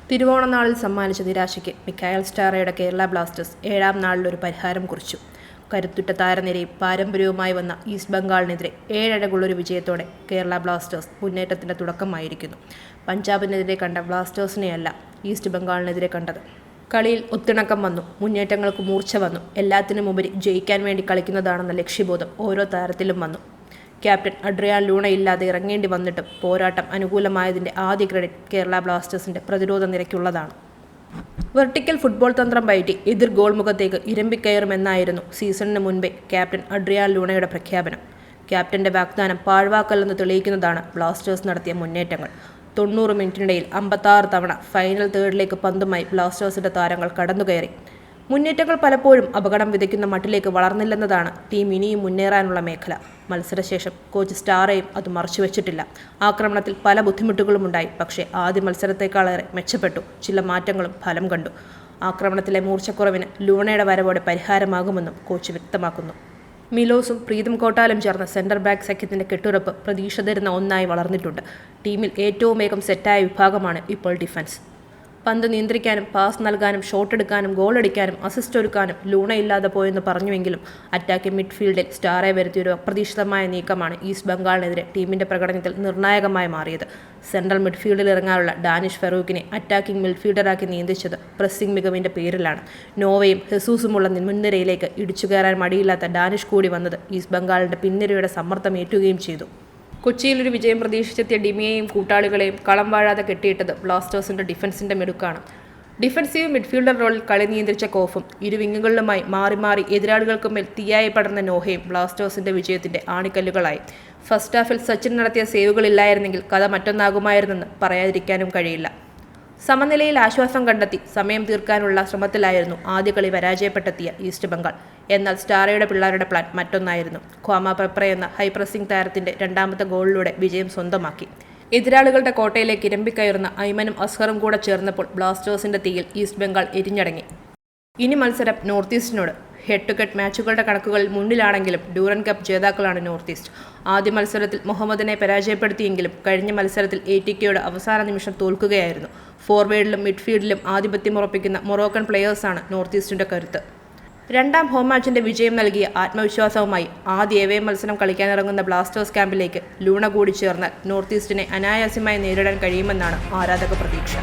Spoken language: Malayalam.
തിരുവോണനാളിൽ സമ്മാനിച്ച നിരാശയ്ക്ക് മിഖായൽ സ്റ്റാറയുടെ കേരള ബ്ലാസ്റ്റേഴ്സ് 7ാം നാളിലൊരു പരിഹാരം കുറിച്ചു. കരുത്തുറ്റ താരനിരയും പാരമ്പര്യവുമായി വന്ന ഈസ്റ്റ് ബംഗാളിനെതിരെ 7 അഴകുള്ളൊരു വിജയത്തോടെ കേരള ബ്ലാസ്റ്റേഴ്സ് മുന്നേറ്റത്തിൻ്റെ തുടക്കമായിരിക്കുന്നു. പഞ്ചാബിനെതിരെ കണ്ട ബ്ലാസ്റ്റേഴ്സിനെയല്ല ഈസ്റ്റ് ബംഗാളിനെതിരെ കണ്ടത്. കളിയിൽ ഒത്തിണക്കം വന്നു, മുന്നേറ്റങ്ങൾക്ക് മൂർച്ച വന്നു, എല്ലാത്തിനുമുപരി ജയിക്കാൻ വേണ്ടി കളിക്കുന്നതാണെന്ന ലക്ഷ്യബോധം ഓരോ താരത്തിലും വന്നു. ക്യാപ്റ്റൻ അഡ്രിയാൻ ലൂണ ഇല്ലാതെ ഇറങ്ങേണ്ടി വന്നിട്ടും പോരാട്ടം അനുകൂലമായതിൻ്റെ ആദ്യ ക്രെഡിറ്റ് കേരള ബ്ലാസ്റ്റേഴ്സിൻ്റെ പ്രതിരോധ നിരയ്ക്കുള്ളതാണ്. വെർട്ടിക്കൽ ഫുട്ബോൾ തന്ത്രം പയറ്റി എതിർ ഗോൾ മുഖത്തേക്ക് ഇരമ്പിക്കയറുമെന്നായിരുന്നു സീസണിന് മുൻപേ ക്യാപ്റ്റൻ അഡ്രിയാൻ ലൂണയുടെ പ്രഖ്യാപനം. ക്യാപ്റ്റൻ്റെ വാഗ്ദാനം പാഴ്വാക്കല്ലെന്ന് തെളിയിക്കുന്നതാണ് ബ്ലാസ്റ്റേഴ്സ് നടത്തിയ മുന്നേറ്റങ്ങൾ. 90 മിനിറ്റിനിടയിൽ 56 തവണ ഫൈനൽ തേർഡിലേക്ക് പന്തുമായി ബ്ലാസ്റ്റേഴ്സിൻ്റെ താരങ്ങൾ കടന്നുകയറി. മുന്നേറ്റങ്ങൾ പലപ്പോഴും അപകടം വിതയ്ക്കുന്ന മട്ടിലേക്ക് വളർന്നില്ലെന്നതാണ് ടീം ഇനിയും മുന്നേറാനുള്ള മേഖല. മത്സരശേഷം കോച്ച് സ്റ്റാറയും അത് മറച്ചുവെച്ചിട്ടില്ല. ആക്രമണത്തിൽ പല ബുദ്ധിമുട്ടുകളുമുണ്ടായി, പക്ഷേ ആദ്യ മത്സരത്തെക്കാളേറെ മെച്ചപ്പെട്ടു. ചില മാറ്റങ്ങളും ഫലം കണ്ടു. ആക്രമണത്തിലെ മൂർച്ചക്കുറവിന് ലൂണയുടെ വരവോടെ പരിഹാരമാകുമെന്നും കോച്ച് വ്യക്തമാക്കുന്നു. മിലോസും പ്രീതം കോട്ടാലും ചേർന്ന സെൻറ്റർ ബാക്ക് സഖ്യത്തിൻ്റെ കെട്ടുറപ്പ് പ്രതീക്ഷ തരുന്ന ഒന്നായി വളർന്നിട്ടുണ്ട്. ടീമിൽ ഏറ്റവും വേഗം സെറ്റായ വിഭാഗമാണ് ഇപ്പോൾ ഡിഫൻസ്. പന്ത് നിയന്ത്രിക്കാനും പാസ് നൽകാനും ഷോട്ടെടുക്കാനും ഗോളടിക്കാനും അസിസ്റ്റ് ഒരുക്കാനും ലൂണ ഇല്ലാതെ പോയെന്ന് പറഞ്ഞുവെങ്കിലും അറ്റാക്കിംഗ് മിഡ്ഫീൽഡിൽ സ്റ്റാറെ വരുത്തിയൊരു അപ്രതീക്ഷിതമായ നീക്കമാണ് ഈസ്റ്റ് ബംഗാളിനെതിരെ ടീമിൻ്റെ പ്രകടനത്തിൽ നിർണായകമായി മാറിയത്. സെൻട്രൽ മിഡ്ഫീൽഡിൽ ഇറങ്ങാനുള്ള ഡാനിഷ് ഫെറൂഖിനെ അറ്റാക്കിംഗ് മിഡ്ഫീൽഡറാക്കി നിയന്ത്രിച്ചത് പ്രസ്സിംഗ് മികവിൻ്റെ പേരിലാണ്. നോവയും ഹെസൂസുമുള്ള മുൻനിരയിലേക്ക് ഇടിച്ചുകയറാൻ മടിയില്ലാത്ത ഡാനിഷ് കൂടി വന്നത് ഈസ്റ്റ് ബംഗാളിൻ്റെ പിൻനിരയുടെ സമ്മർദ്ദമേറ്റുകയും ചെയ്തു. കൊച്ചിയിലൊരു വിജയം പ്രതീക്ഷിച്ചെത്തിയ ഡിമിയെയും കൂട്ടാളികളെയും കളം വാഴാതെ കെട്ടിയിട്ടത് ബ്ലാസ്റ്റേഴ്സിൻ്റെ ഡിഫൻസിൻ്റെ മിടുക്കാണ്. ഡിഫൻസീവ് മിഡ്ഫീൽഡർ റോളിൽ കളി നിയന്ത്രിച്ച കോഫും ഇരു വിങ്ങുകളിലുമായി മാറി മാറി എതിരാളികൾക്ക് മേൽ തീയായി പടർന്ന നോഹയും ബ്ലാസ്റ്റേഴ്സിൻ്റെ വിജയത്തിൻ്റെ ആണിക്കല്ലുകളായി. ഫസ്റ്റ് ഹാഫിൽ സച്ചിൻ നടത്തിയ സേവുകളില്ലായിരുന്നെങ്കിൽ കഥ മറ്റൊന്നാകുമായിരുന്നെന്ന് പറയാതിരിക്കാനും കഴിയില്ല. സമനിലയിൽ ആശ്വാസം കണ്ടെത്തി സമയം തീർക്കാനുള്ള ശ്രമത്തിലായിരുന്നു ആദ്യ കളി പരാജയപ്പെട്ടെത്തിയ ഈസ്റ്റ് ബംഗാൾ. എന്നാൽ സ്റ്റാറയുടെ പിള്ളേരുടെ പ്ലാൻ മറ്റൊന്നായിരുന്നു. ഖ്വാമ പെപ്ര എന്ന ഹൈ പ്രസിംഗ് താരത്തിൻ്റെ 2ാമത്തെ ഗോളിലൂടെ വിജയം സ്വന്തമാക്കി. എതിരാളികളുടെ കോട്ടയിലേക്ക് ഇരമ്പിക്കയറുന്ന ഐമനും അസ്ഹറും കൂടെ ചേർന്നപ്പോൾ ബ്ലാസ്റ്റേഴ്സിൻ്റെ തീയിൽ ഈസ്റ്റ് ബംഗാൾ എരിഞ്ഞടങ്ങി. ഇനി മത്സരം നോർത്ത് ഈസ്റ്റിനോട്. ഹെഡ് ടു ഹെഡ് മാച്ചുകളുടെ കണക്കുകളിൽ മുന്നിലാണെങ്കിലും ഡ്യൂറൻ കപ്പ് ജേതാക്കളാണ് നോർത്ത് ഈസ്റ്റ്. ആദ്യ മത്സരത്തിൽ മുഹമ്മദിനെ പരാജയപ്പെടുത്തിയെങ്കിലും കഴിഞ്ഞ മത്സരത്തിൽ ATKയോട് അവസാന നിമിഷം തോൽക്കുകയായിരുന്നു. ഫോർവേഡിലും മിഡ്ഫീൽഡിലും ആധിപത്യമുറപ്പിക്കുന്ന മൊറോക്കൻ പ്ലെയേഴ്സാണ് നോർത്ത് ഈസ്റ്റിൻ്റെ കരുത്ത്. 2ാം ഹോം മാച്ചിൻ്റെ വിജയം നൽകിയ ആത്മവിശ്വാസവുമായി ആദ്യ എവേ മത്സരം കളിക്കാനിറങ്ങുന്ന ബ്ലാസ്റ്റേഴ്സ് ക്യാമ്പിലേക്ക് ലൂണ കൂടി ചേർന്നാൽ നോർത്ത് ഈസ്റ്റിനെ അനായാസമായി നേരിടാൻ കഴിയുമെന്നാണ് ആരാധക പ്രതീക്ഷ.